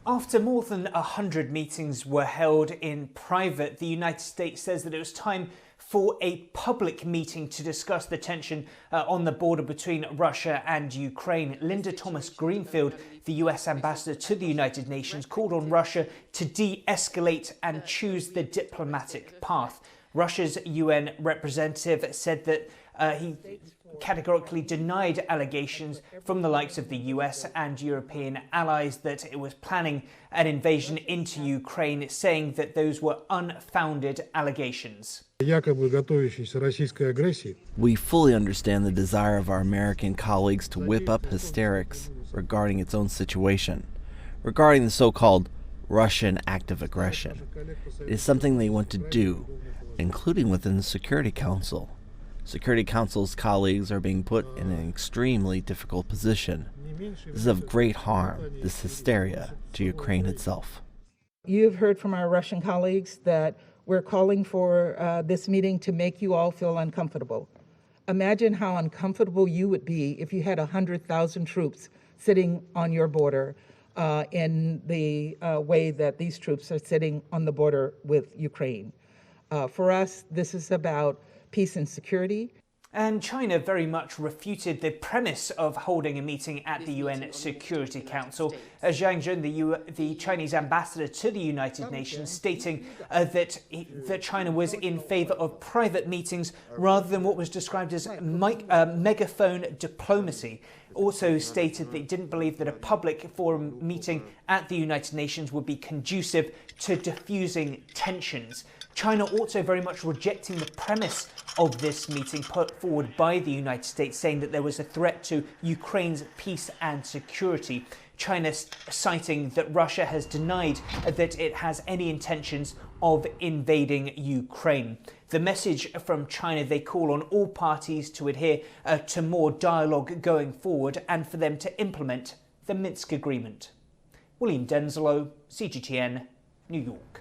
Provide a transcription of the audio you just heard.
After more than 100 meetings were held in private, the United States says that it was time for a public meeting to discuss the tension on the border between Russia and Ukraine. Linda Thomas-Greenfield, the US ambassador to the United Nations, called on Russia to de-escalate and choose the diplomatic path. Russia's UN representative said that he categorically denied allegations from the likes of the US and European allies that it was planning an invasion into Ukraine, saying that those were unfounded allegations. We fully understand the desire of our American colleagues to whip up hysterics regarding its own situation, regarding the so-called Russian act of aggression. It is something they want to do, including within the Security Council. Security Council's colleagues are being put in an extremely difficult position. This is of great harm, this hysteria, to Ukraine itself. You have heard from our Russian colleagues that we're calling for this meeting to make you all feel uncomfortable. Imagine how uncomfortable you would be if you had 100,000 troops sitting on your border in the way that these troops are sitting on the border with Ukraine. For us, this is about peace and security. And China very much refuted the premise of holding a meeting at the UN Security Council. Zhang Jun, the Chinese ambassador to the United Nations, stating that China was in favor of private meetings rather than what was described as megaphone diplomacy. Also stated that he didn't believe that a public forum meeting at the United Nations would be conducive to diffusing tensions. China also very much rejecting the premise of this meeting put forward by the United States, saying that there was a threat to Ukraine's peace and security. China citing that Russia has denied that it has any intentions of invading Ukraine. The message from China, they call on all parties to adhere to more dialogue going forward and for them to implement the Minsk Agreement. William Denzelo, CGTN, New York.